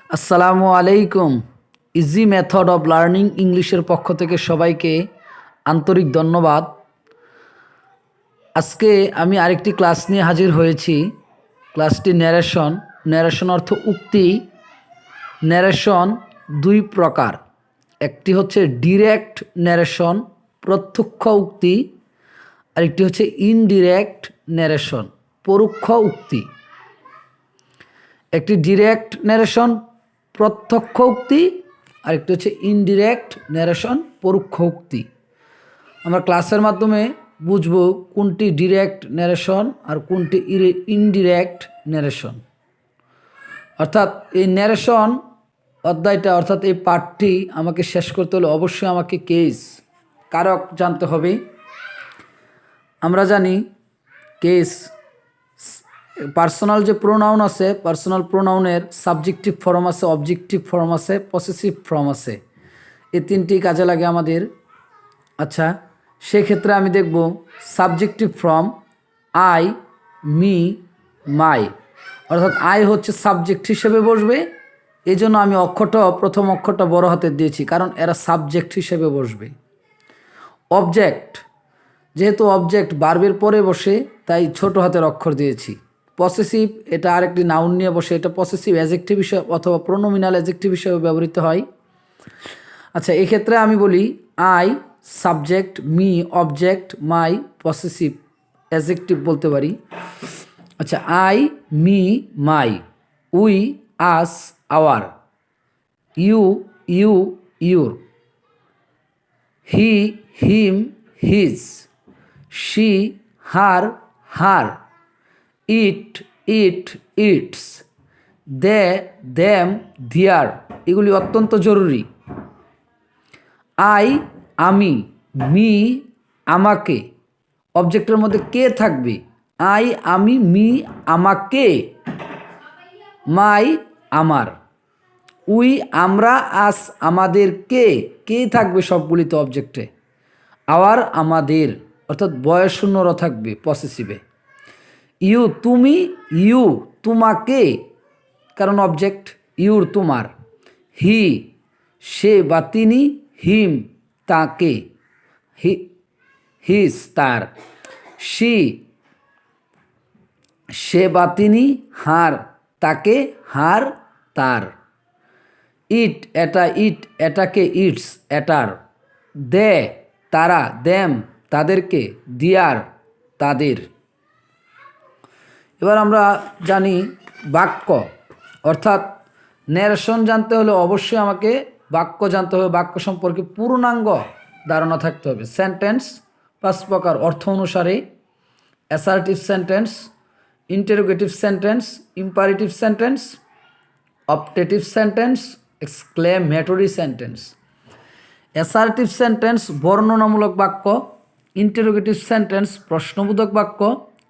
আসসালামু আলাইকুম। Easy method of learning ইংলিশের পক্ষ থেকে সবাইকে আন্তরিক ধন্যবাদ। আজকে আমি আরেকটি ক্লাস নিয়ে হাজির হয়েছি। ক্লাসটি ন্যারেশন। ন্যারেশন অর্থ উক্তি। ন্যারেশন দুই প্রকার, একটি হচ্ছে ডিরেক্ট ন্যারেশন, প্রত্যক্ষ উক্তি, আরেকটি হচ্ছে ইনডিরেক্ট ন্যারেশন, পরোক্ষ উক্তি। একটি ডিরেক্ট ন্যারেশন প্রত্যক্ষ উক্তি, আরেকটি হচ্ছে ইনডিরেক্ট ন্যারেশন পরোক্ষ উক্তি। আমরা ক্লাসের মাধ্যমে বুঝব কোনটি ডিরেক্ট ন্যারেশন আর কোনটি ইনডিরেক্ট ন্যারেশন। অর্থাৎ এই ন্যারেশন অধ্যায়টা অর্থাৎ এই পাঠটি আমাকে শেষ করতে হলে অবশ্যই আমাকে কেস কারক জানতে হবে। আমরা জানি কেস পার্সোনাল যে প্রোনাউন আছে, পার্সোনাল প্রোনাউনের সাবজেক্টিভ ফর্ম আছে, অবজেক্টিভ ফর্ম আছে, পসেসিভ ফর্ম আছে। এই তিনটি কাজে লাগে আমাদের। আচ্ছা, সেক্ষেত্রে আমি দেখব সাবজেক্টিভ ফর্ম আই, মি, মাই। অর্থাৎ আই হচ্ছে সাবজেক্ট হিসেবে বসবে, এই জন্য আমি প্রথম অক্ষরটা বড় হাতের দিয়েছি, কারণ এরা সাবজেক্ট হিসেবে বসবে। অবজেক্ট, যেহেতু অবজেক্ট বার্বের পরে বসে তাই ছোট হাতের অক্ষর দিয়েছি। পসেসিভ, এটা আরেকটি নাউন নিয়ে বসে, এটা পসেসিভ অ্যাজেক্টিভ হিসেবে অথবা প্রোনোমিনাল অ্যাজেক্টিভ হিসেবে ব্যবহৃত হয়। আচ্ছা, এক্ষেত্রে আমি বলি I subject, me object, my possessive adjective বলতে পারি। আচ্ছা, I, me, my, we, us, our, you, your, he, him, his, she, her, it, its, they, them, their. এগুলি অত্যন্ত জরুরি। আই আমি, মি আমাকে, অবজেক্টের মধ্যে কে থাকবে। আই আমি, মি আমাকে, মাই আমার, উই আমরা, আস আমাদেরকে, কে থাকবে সবগুলিতে অবজেক্টে। আওয়ার আমাদের, অর্থাৎ বয়শূন্যরা থাকবে পসেসিভে। ইউ তুমি, ইউ তোমাকে, কারণ অবজেক্ট, ইউর তোমার। হি সে বা তিনি, হিম তাকে, হিজ তার। শি সে বা তিনি, হার তাকে, হার তার। ইট এটাকে, ইটস এটার। দে তারা, দেম তাদেরকে, দিয়ার তাদের। এবার আমরা জানি বাক্য, অর্থাৎ ন্যারেশন জানতে হলে অবশ্যই আমাকে বাক্য জানতে হবে। বাক্য সম্পর্কে পূর্ণাঙ্গ ধারণা থাকতে হবে। সেন্টেন্স 5 প্রকার অর্থ অনুসারে: assertive sentence, interrogative sentence, imperative sentence, optative sentence, exclamatory sentence. Assertive sentence বর্ণনামূলক বাক্য, ইন্টারোগেটিভ সেন্টেন্স প্রশ্নবোধক বাক্য,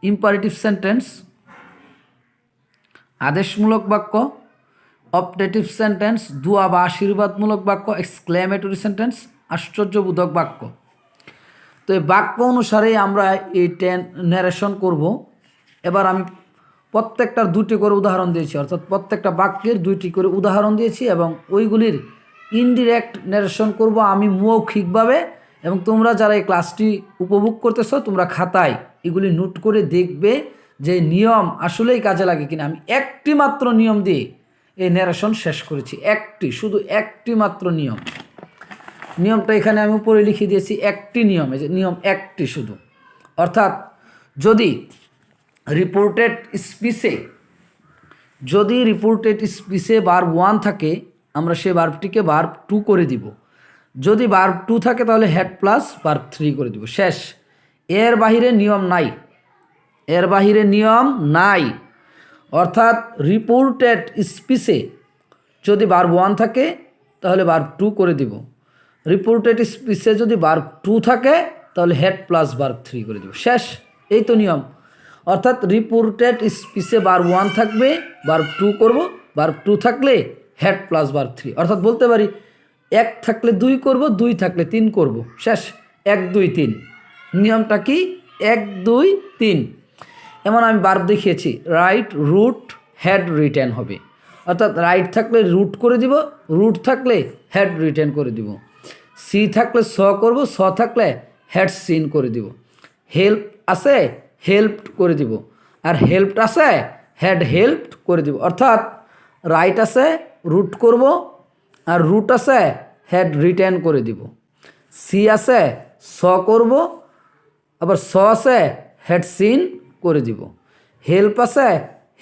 ইম্পারেটিভ সেন্টেন্স আদেশমূলক বাক্য, অপটেটিভ সেন্টেন্স দোয়া বা আশীর্বাদমূলক বাক্য, এক্সক্লেমেটরি সেন্টেন্স আশ্চর্যবোধক বাক্য। তো এই বাক্য অনুসারেই আমরা এই ন্যারেশন করব। এবার আমি প্রত্যেকটার 2টি করে উদাহরণ দিয়েছি, অর্থাৎ প্রত্যেকটা বাক্যের 2টি করে উদাহরণ দিয়েছি এবং ওইগুলির ইনডিরেক্ট ন্যারেশন করব আমি মৌখিকভাবে। এবং তোমরা যারা এই ক্লাসটি উপভোগ করতেছো, তোমরা খাতায় এগুলি নোট করে দেখবে যে নিয়ম আসলেই কাজে লাগে কিনা। আমি একটি মাত্র নিয়ম দিয়ে এই ন্যারেশন শেষ করেছি, শুধু একটি মাত্র নিয়ম। নিয়মটা এখানে আমি উপরে লিখে দিয়েছি, একটি নিয়ম, এই যে নিয়ম একটি শুধু। অর্থাৎ যদি রিপোর্টেড স্পিচে ভার্ব 1 থাকে, আমরা সেই ভার্বটিকে ভার্ব 2 করে দিব। যদি ভার্ব 2 থাকে তাহলে হেড প্লাস ভার্ব 3 করে দিব, শেষ। এর বাহিরে নিয়ম নাই। অর্থাৎ রিপোর্টেড স্পিচে যদি ভার্ব 1 থাকে তাহলে ভার্ব 2 করে দিব। রিপোর্টেড স্পিচে যদি ভার্ব 2 থাকে তাহলে হেড প্লাস ভার্ব 3 করে দিব, শেষ। এই তো নিয়ম। অর্থাৎ রিপোর্টেড স্পিচে ভার্ব 1 থাকবে, ভার্ব 2 করব, ভার্ব 2 থাকলে হেড প্লাস ভার্ব 3। অর্থাৎ বলতে পারি 1 থাকলে 2 করব, 2 থাকলে 3 করব, শেষ। 1 2 3 নিয়মটা কি? 1 2 3। এমন আমি ভার্ব দেখিয়েছি, রাইট, রুট, হ্যাড রিটেন হবে। অর্থাৎ রাইট থাকলে রুট করে দিব, রুট থাকলে হ্যাড রিটার্ন করে দিব, সি থাকলে স করব, স থাকলে হ্যাড সিন করে দিব, হেল্প আছে হেল্পড করে দিব, আর হেল্পড আছে হ্যাড হেল্পড করে দিব। অর্থাৎ রাইট আছে রুট করব, আর রুট আছে হ্যাড রিটার্ন করে দিব, সি আছে স করব, আবার স আছে হ্যাড সিন করে দিব, হেল্প আছে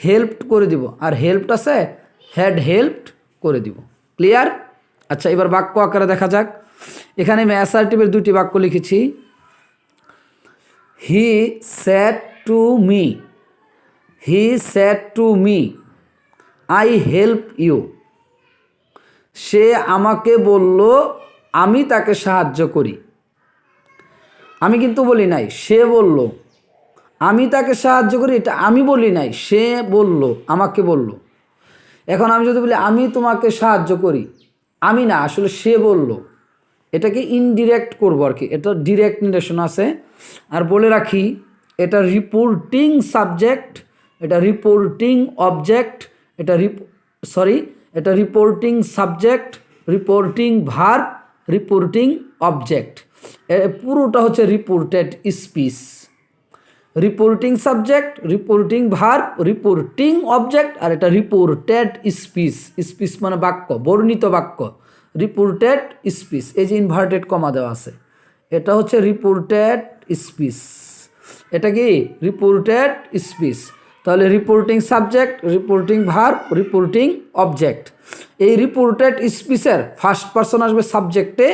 হেল্পড করে দিব, আর হেল্পড আছে হ্যাড হেল্পড করে দিব। ক্লিয়ার? আচ্ছা, এবার বাক্য আকারে দেখা যাক। এখানে আমি অ্যাসার্টিভের দুটি বাক্য লিখেছি। He said to me, he said to me I help you. সে আমাকে বলল আমি তাকে সাহায্য করি। আমি কিন্তু বলি নাই, সে বলল। আমি তাকে সাহায্য করি এটা আমি বলি নাই, সে বলল, আমাকে বলল। এখন আমি যদি বলি আমি তোমাকে সাহায্য করি, আমি না, আসলে সে বলল, এটাকে ইনডিরেক্ট করবো আর কি। এটা ডিরেক্ট নির্দেশন আছে। আর বলে রাখি, এটা রিপোর্টিং সাবজেক্ট, এটা রিপোর্টিং অবজেক্ট, এটা এটা reporting subject, reporting verb, reporting object. পুরোটা হচ্ছে reported speech. Reporting subject, reporting verb, reporting object, আর এটা রিপোর্টেড স্পিচ। স্পিচ মানে বাক্য, বর্ণিত বাক্য, রিপোর্টেড স্পিচ। এই যে ইনভার্টেড কমা দেওয়া আছে, এটা হচ্ছে রিপোর্টেড স্পিচ। এটা কি রিপোর্টেড স্পিচ। তাহলে reporting subject, reporting verb, reporting object. এই রিপোর্টেড স্পিচের ফার্স্ট পারসন আসবে সাবজেক্টে,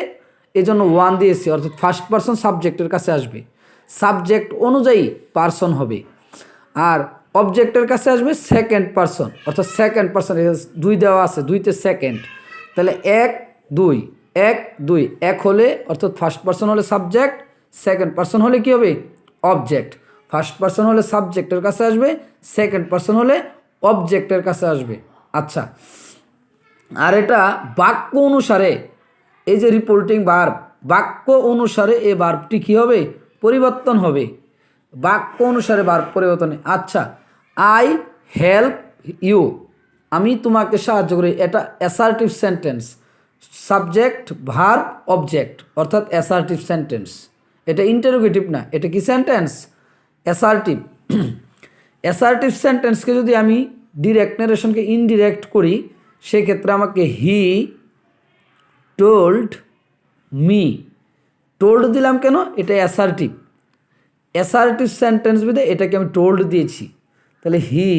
এই জন্য ওয়ান দিয়েছি, অর্থাৎ ফার্স্ট পারসন সাবজেক্টের কাছে আসবে, সাবজেক্ট অনুযায়ী পারসন হবে। আর অবজেক্টের কাছে আসবে সেকেন্ড পারসন, অর্থাৎ সেকেন্ড পারসন। দুই দেওয়া আছে, দুইতে সেকেন্ড, তাহলে এক দুই, এক দুই, এক হলে অর্থাৎ ফার্স্ট পারসন হলে সাবজেক্ট, সেকেন্ড পারসন হলে কি হবে অবজেক্ট। ফার্স্ট পারসন হলে সাবজেক্টের কাছে আসবে, সেকেন্ড পারসন হলে অবজেক্টের কাছে আসবে। আচ্ছা, আর এটা বাক্য অনুসারে, এই যে রিপোর্টিং ভার্ব, বাক্য অনুসারে এই ভার্বটি কী হবে পরিবর্তন হবে, বাক্য অনুসারে ভার্ব পরিবর্তন। আচ্ছা, আই হেল্প ইউ, আমি তোমাকে সাহায্য করি, এটা assertive sentence, subject verb object, অর্থাৎ অ্যাসার্টিভ সেন্টেন্স। এটা ইন্টারোগেটিভ না, এটা কি সেন্টেন্স অ্যাসার্টিভ। অ্যাসার্টিভ সেন্টেন্সকে যদি আমি ডিরেক্ট নারেশনকে ইনডিরেক্ট করি, সেক্ষেত্রে আমাকে হি টোল্ড মি, টোল্ড দিলাম কেন, এটা অ্যাসার্টিভ। অ্যাসার্টিভ সেন্টেন্স বিধে এটাকে আমি টোল্ড দিয়েছি, তাহলে হি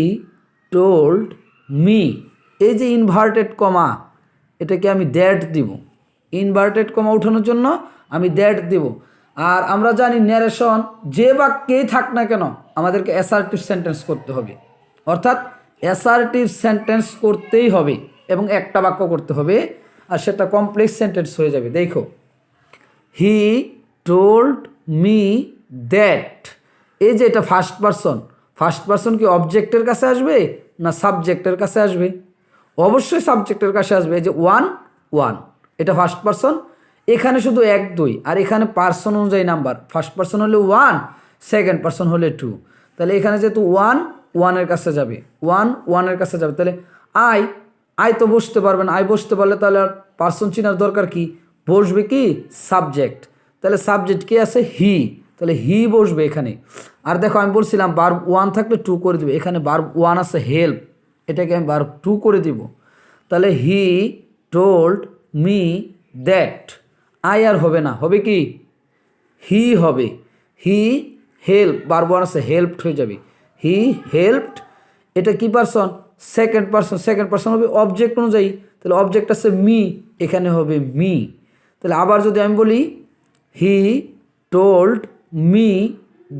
টোল্ড মি। এই যে ইনভার্টেড কমা, এটাকে আমি দ্যাট দিব, ইনভার্টেড কমা উঠানোর জন্য আমি দ্যাট দিব। আর আমরা জানি ন্যারেশন যে বাক্যেই থাক না কেন আমাদেরকে অ্যাসার্টিভ সেন্টেন্স করতে হবে, অর্থাৎ অ্যাসার্টিভ সেন্টেন্স করতেই হবে এবং একটা বাক্য করতে হবে, আর সেটা কমপ্লেক্স সেন্টেন্স হয়ে যাবে। দেখো, হি টোল্ড মি দ্যাট, এই যে এটা ফার্স্ট পারসন, ফার্স্ট পারসন কি অবজেক্টের কাছে আসবে না সাবজেক্টের কাছে আসবে? অবশ্যই সাবজেক্টের কাছে আসবে। এই যে ওয়ান ওয়ান, এটা ফার্স্ট পারসন, এখানে শুধু এক দুই, আর এখানে পারসন অনুযায়ী নাম্বার, ফার্স্ট পারসন হলে ওয়ান, সেকেন্ড পারসন হলে টু, তাহলে এখানে যেহেতু ওয়ান ওয়ানের কাছে যাবে, ওয়ান ওয়ানের কাছে যাবে, তাহলে আই, আই তো বসতে পারবে না, আই বসতে পারলে তাহলে আর পারসন চিনার দরকার কি, বসবে কি সাবজেক্ট, তাহলে সাবজেক্ট কি আছে হি, তাহলে হি বসবে এখানে। আর দেখো আমি বলছিলাম ভার্ব ওয়ান থাকলে টু করে দেবে, এখানে ভার্ব ওয়ান আছে হেল্প, এটাকে আমি ভার্ব টু করে দিব, তাহলে he told me that, I আর হবে না, হবে কি হি হবে, হি হেল্প, ভার্ব ওয়ান আছে হেল্পড হয়ে যাবে, হি হেল্পড। এটা কি person second person, second person হবে অবজেক্ট অনুযায়ী, তাহলে অবজেক্ট আছে মি, এখানে হবে মি। তাহলে আবার যদি আমি বলি হি told me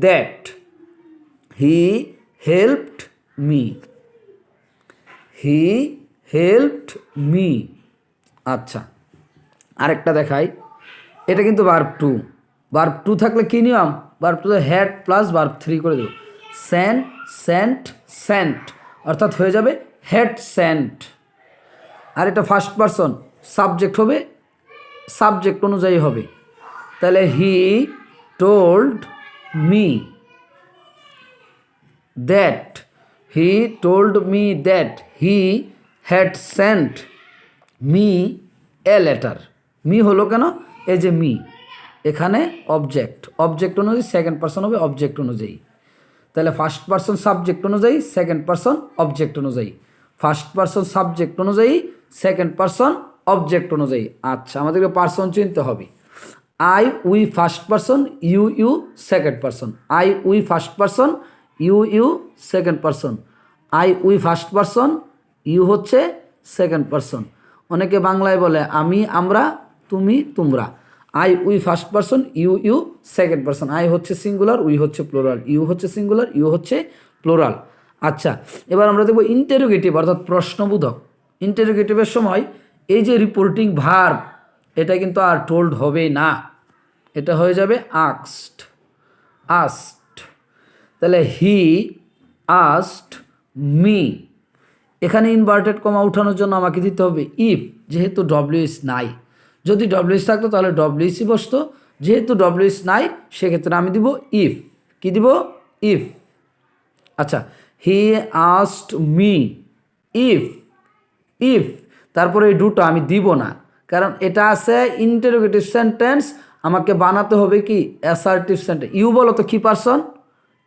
that, he helped me, he helped me. আচ্ছা, আরেকটা দেখাই, এটা কিন্তু ভার্ব টু, ভার্ব টু থাকলে কী নিয়ম, verb two had plus verb three করে দেব, সেন্ট সেন্ট সেন্ট, অর্থাৎ হয়ে যাবে হেড সেন্ট। আর এটা ফার্স্ট পারসন, সাবজেক্ট হবে সাবজেক্ট অনুযায়ী হবে, তাহলে he told me that, he told me that, he had sent me a letter. Me হলো কেন, এই যে মি, এখানে অবজেক্ট অনুযায়ী সেকেন্ড পারসন হবে অবজেক্ট অনুযায়ী। তাহলে ফার্স্ট পারসন সাবজেক্ট অনুযায়ী, সেকেন্ড পারসন অবজেক্ট অনুযায়ী, ফার্স্ট পারসন সাবজেক্ট অনুযায়ী, সেকেন্ড পারসন অবজেক্ট অনুযায়ী। আচ্ছা, আমাদেরকে পারসন চিনতে হবে। I we first person, you second person. I we first person, you second person. I we first person, you হচ্ছে second person. অনেকে বাংলায় বলে আমি, আমরা, তুমি, তোমরা। I we first person, you second person. I হচ্ছে সিঙ্গুলার, উই হচ্ছে প্লোরাল, ইউ হচ্ছে সিঙ্গুলার, ইউ হচ্ছে প্লোরাল। আচ্ছা, এবার আমরা দেখব ইন্টারোগেটিভ অর্থাৎ প্রশ্নবোধক। ইন্টারোগেটিভের সময় এই যে রিপোর্টিং ভার্ব, এটা কিন্তু আর টোল্ড হবে না, এটা হয়ে যাবে আস্কড। তাহলে হি আস্কড মি, এখানে ইনভার্টেড কমা উঠানোর জন্য আমাকে দিতে হবে ইফ, যেহেতু ডব্লিউএস নাই। যদি ডব্লিউএস থাকতো তাহলে ডব্লিউএসই বসতো, যেহেতু ডব্লিউএস নাই সেক্ষেত্রে আমি দিব ইফ। কি দিব? ইফ। আচ্ছা, হি আস্কড মি ইফ, তারপরে এই দুটো আমি দিব না, কারণ এটা আছে ইন্টারোগেটিভ সেন্টেন্স, আমাকে বানাতে হবে কি অ্যাসার্টিভ সেন্টেন্স। ইউ বলো তো কি পারসন?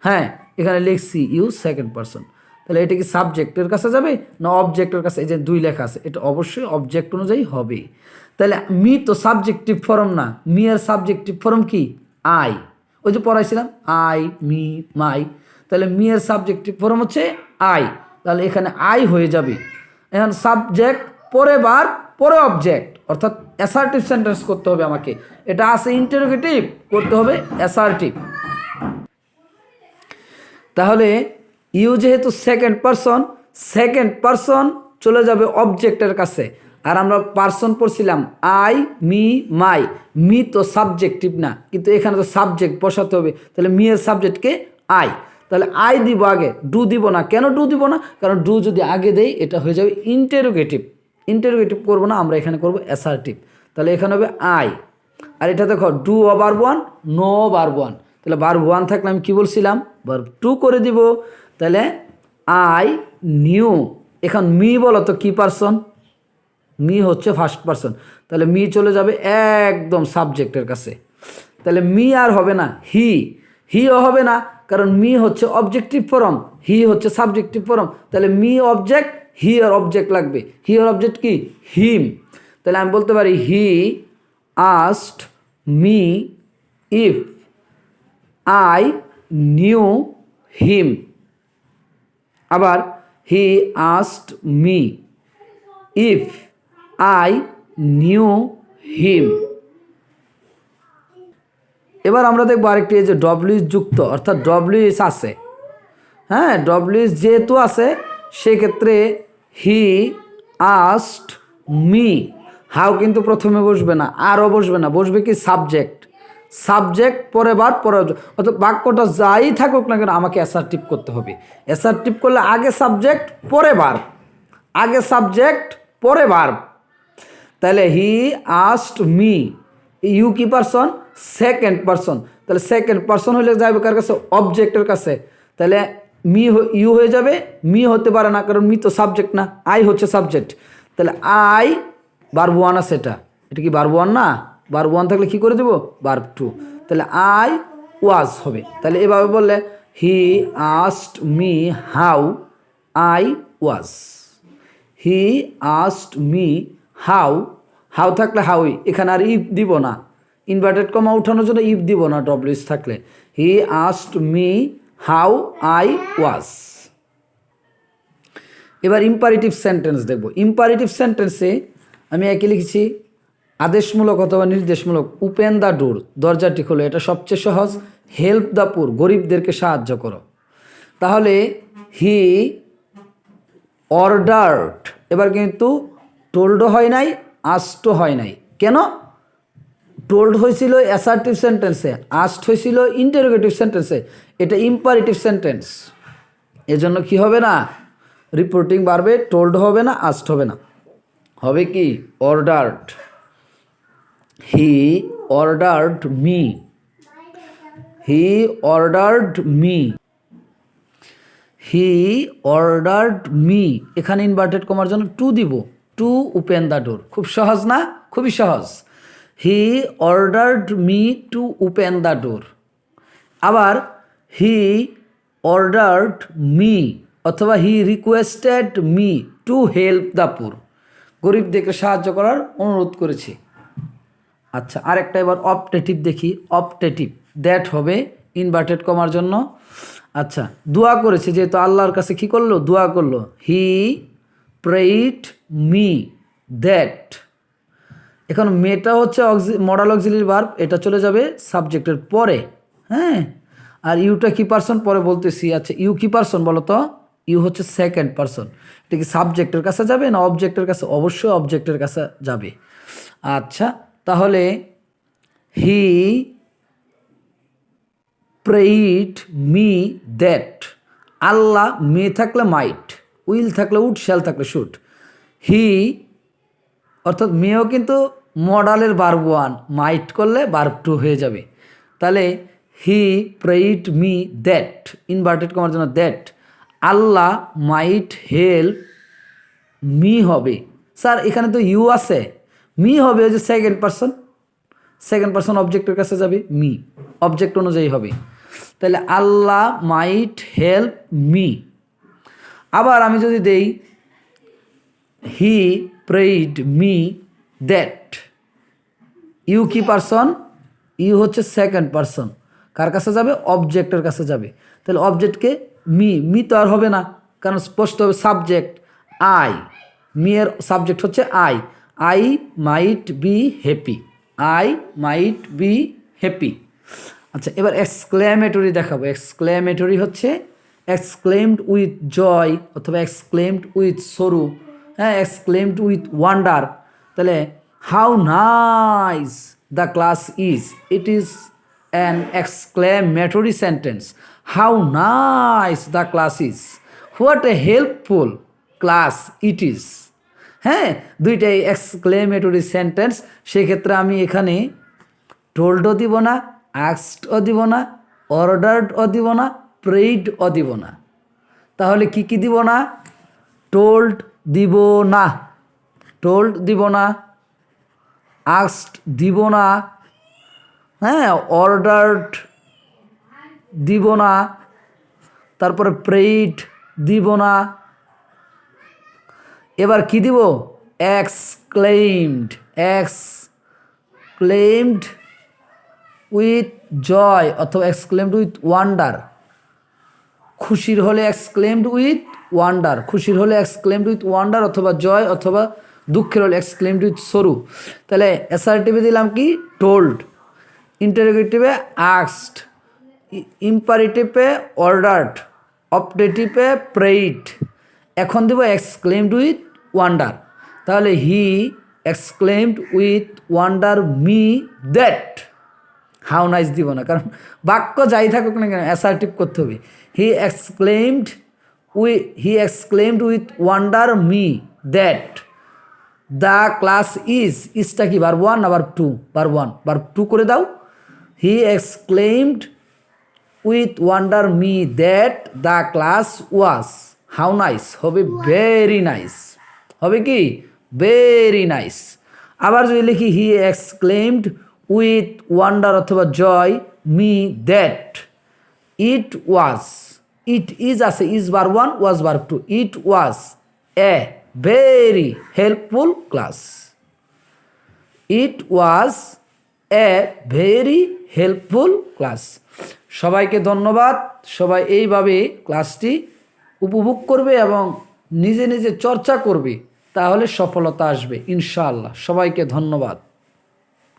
হ্যাঁ, এখানে লিখছি ইউ সেকেন্ড পারসন। তাহলে এটা কি সাবজেক্টের কাছে যাবে না অবজেক্টের কাছে? এই যে দুই লেখা আছে, এটা অবশ্যই অবজেক্ট অনুযায়ী হবে। তাহলে মি তো সাবজেক্টিভ ফর্ম না, মি এর সাবজেক্টিভ ফর্ম কি? আই। ওই যে পড়াইছিলাম আই, মি, মাই। তাহলে মি এর সাবজেক্টিভ ফর্ম হচ্ছে আই, তাহলে এখানে আই হয়ে যাবে। এখন সাবজেক্ট পরে বার পরে অবজেক্ট, অর্থাৎ অ্যাসার্টিভ সেন্টেন্স করতে হবে আমাকে। এটা আছে ইন্টারোগেটিভ, করতে হবে অ্যাসার্টিভ। তাহলে ইউ যেহেতু সেকেন্ড পারসন চলে যাবে অবজেক্টের কাছে। আর আমরা পারসন পড়ছিলাম আই, মি, মাই। মি তো সাবজেক্টিভ না, কিন্তু এখানে তো সাবজেক্ট বসাতে হবে। তাহলে মি এর সাবজেক্টকে আই, তাহলে আই দিব আগে, ডু দিব না। কেন ডু দিব না? কারণ ডু যদি আগে দেই এটা হয়ে যাবে ইন্টারোগেটিভ করবো না, আমরা এখানে করব অ্যাসার্টিভ। তাহলে এখানে হবে আই। আর এটা দেখো ডু ও ভার্ব ওয়ান, নো ও ভার্ব ওয়ান। তাহলে ভার্ব ওয়ান থাকলে আমি কী বলছিলাম? ভার্ব টু করে দিব। তাহলে আই নিউ। এখন মি বলো তো কি পারসন? মি হচ্ছে ফার্স্ট পারসন, তাহলে মি চলে যাবে একদম সাবজেক্টের কাছে। তাহলে মি আর হবে না, হিও হবে না, কারণ মি হচ্ছে অবজেক্টিভ ফর্ম, হি হচ্ছে সাবজেক্টিভ ফর্ম। তাহলে মি অবজেক্ট, হি আর অবজেক্ট লাগবে। হি আর অবজেক্ট কি? হিম। তাহলে আমি বলতে পারি he asked me if I knew him. আবার he asked me if I knew him. এবার আমরা দেখবো আরেকটি, এই যে ডব্লিউএস যুক্ত, অর্থাৎ ডব্লিউএস আছে। হ্যাঁ, ডব্লিউএস যেহেতু আছে সেক্ষেত্রে হি আস্কড মি, হাউ কিন্তু প্রথমে বসবে না, আরও বসবে না, বসবে কি সাবজেক্ট পরে বার পরে, অর্থাৎ বাক্যটা যাই থাকুক না কেন আমাকে অ্যাসার্টিভ করতে হবে। অ্যাসার্টিভ করলে আগে সাবজেক্ট পরে ভার্ব, তাহলে হি আস্কড মি, ইউ কি পারসন? Second person. তাহলে সেকেন্ড পারসন হলে যাবে কার কাছে? অবজেক্টের কাছে। তাহলে ইউ হয়ে যাবে, মি হতে পারে না, কারণ মি তো সাবজেক্ট না, আই হচ্ছে সাবজেক্ট। তাহলে আই ভার্ব ওয়ান আছে, এটা কি ভার্ব ওয়ান না? ভার্ব ওয়ান থাকলে কী করে দেবো? Verb two. তাহলে আই ওয়াজ হবে। তাহলে এভাবে বললে he asked me how I was. He asked me how থাকলে হাউই, এখানে আর ইফ দিব না, ইনভার্টেড কমা উঠানোর জন্য ইফ দিব না ডব্লিউএস থাকলে। হি আস্কড মি হাউ আই ওয়াজ। এবার ইম্পারেটিভ সেন্টেন্স দেখব। ইম্পারেটিভ সেন্টেন্সে আমি একে লিখেছি আদেশমূলক অথবা নির্দেশমূলক। ওপেন দ্য ডোর, দরজাটি খোলো, এটা সবচেয়ে সহজ। হেল্প দ্য পুর, গরিবদেরকে সাহায্য করো। তাহলে হি অর্ডার্ড, এবার কিন্তু টোল্ডও হয় নাই, আস্টও হয় নাই। কেন? টোল্ড হয়েছিল অ্যাসার্টিভ সেন্টেন্সে, আস্ট হয়েছিল ইন্টারোগেটিভ সেন্টেন্সে, এটা ইম্পারেটিভ সেন্টেন্স। এজন্য কি হবে না? রিপোর্টিং বাড়বে, টোল্ড হবে না, আস্ট হবে না, হবে কি? অর্ডার্ড। হি অর্ডার্ড মি, হি অর্ডার্ড মি, এখানে ইনভার্টেড কমার জন্য টু দিব, টু ওপেন দ্য ডোর। খুব সহজ না? খুবই সহজ। He ordered me to open the door. আবার হি অর্ডার্ড মি অথবা he requested me to help the poor, গরিবদেরকে সাহায্য করার অনুরোধ করেছি। আচ্ছা, আরেকটা এবার অপটেটিভ দেখি। অপটেটিভ দ্যাট হবে ইনভার্টেড কমার জন্য। আচ্ছা, দোয়া করেছে, যেহেতু আল্লাহর কাছে কি করলো? দোয়া করলো। হি প্রেইড মি দ্যাট। এখন মেটা হচ্ছে মডাল অক্সিলারি ভার্ব, এটা চলে যাবে সাবজেক্টের পরে। হ্যাঁ, আর ইউটা কি পারসন পরে বলতেছি। আচ্ছা, ইউ কি পারসন বলো তো? ইউ হচ্ছে সেকেন্ড পারসন। এটা কি সাবজেক্টের কাছে যাবে না অবজেক্টের কাছে? অবশ্যই অবজেক্টের কাছে যাবে। আচ্ছা, তাহলে হি প্রেইড মি দ্যাট। আল্লাহ মে থাকলে মাইট, উইল থাকলে উড, শ্যাল থাকলে শুড। হি অর্থাৎ মেয়েও কিন্তু মডালের ভার্ব ওয়ান, মাইট করলে ভার্ব টু হয়ে যাবে। তাহলে হি প্রেইড মি দ্যাট, ইনভার্টেড কমার জন্য that Allah mite help me হবে। স্যার এখানে তো ইউ আছে, মি হবে ওই যে সেকেন্ড পারসন। সেকেন্ড পারসন অবজেক্টের কাছে যাবে, মি অবজেক্ট অনুযায়ী হবে। তাহলে আল্লাহ মাইট হেল্প মি। আবার আমি যদি দেই হি প্রেইড মি দ্যাট, ইউ কি পারসন? ইউ হচ্ছে সেকেন্ড পারসন, কার কাছে যাবে? অবজেক্টের কাছে যাবে। তাহলে অবজেক্টকে মি, মি তো আর হবে না, কারণ স্পষ্ট হবে সাবজেক্ট আই। মি এর সাবজেক্ট হচ্ছে I. I might be happy, I might be happy. আচ্ছা, এবার এক্সক্লেমেটরি দেখাবো। এক্সক্লেমেটরি হচ্ছে এক্সক্লেমড উইথ জয় অথবা এক্সক্লেমড উইথ সরু। হ্যাঁ, এক্সক্লেমড উইথ ওয়ান্ডার। তাহলে how nice the class is, it is an exclamatory sentence. How nice the class is, what a helpful class it is. হ্যাঁ, দুইটাই exclamatory sentence. সেক্ষেত্রে আমি এখানে টোল্ডও দিব না, আস্কডও দিব না, অর্ডার্ডও দিব না, প্রেইডও দিব না। তাহলে কি কি দিব না? টোল্ড দিব না, টোল্ড দিব না, আস্কড দিব না, হ্যাঁ, অর্ডার্ড দিব না, তারপরে প্রেইড দিব না। এবার কি দিব? এক্সক্লেইমড, এক্সক্লেইমড উইথ জয় অথবা এক্সক্লেমড উইথ ওয়ান্ডার। খুশির হলে এক্সক্লেমড উইথ ওয়ান্ডার, খুশির হলে এক্সক্লেমড উইথ ওয়ান্ডার অথবা জয়, অথবা দুঃখের হলে এক্সক্লেমড উইথ সরু। তাহলে অ্যাসার্টিভে দিলাম কি? টোল্ড, ইন্টারোগেটিভে আস্কড, ইম্পারেটিভে অর্ডার্ড, অপটেটিভে প্রেইড। এখন দেব এক্সক্লেমড উইথ ওয়ান্ডার। তাহলে he exclaimed with wonder me that. How nice দিব না, কারণ বাক্য যাই থাকুক না কেন অ্যাসার্টিভ করতে হবে। He exclaimed with wonder me that the class is, ইজটা কি ভার্ব ওয়ান না verb two? Verb one, verb two করে দাও। He exclaimed with wonder me that the class was. How nice হবে ভেরি নাইস, হবে কি? Very nice. আবার যদি লিখি হি এক্সক্লেমড উইথ ওয়ান্ডার অথবা joy me that it was, it is আছে, is verb one, was verb two, it was a very helpful class. It was a very helpful class. সবাইকে ধন্যবাদ। সবাই এইভাবে ক্লাসটি উপভোগ করবে এবং নিজে নিজে চর্চা করবে, তাহলে সফলতা আসবে ইনশাআল্লাহ। সবাইকে ধন্যবাদ।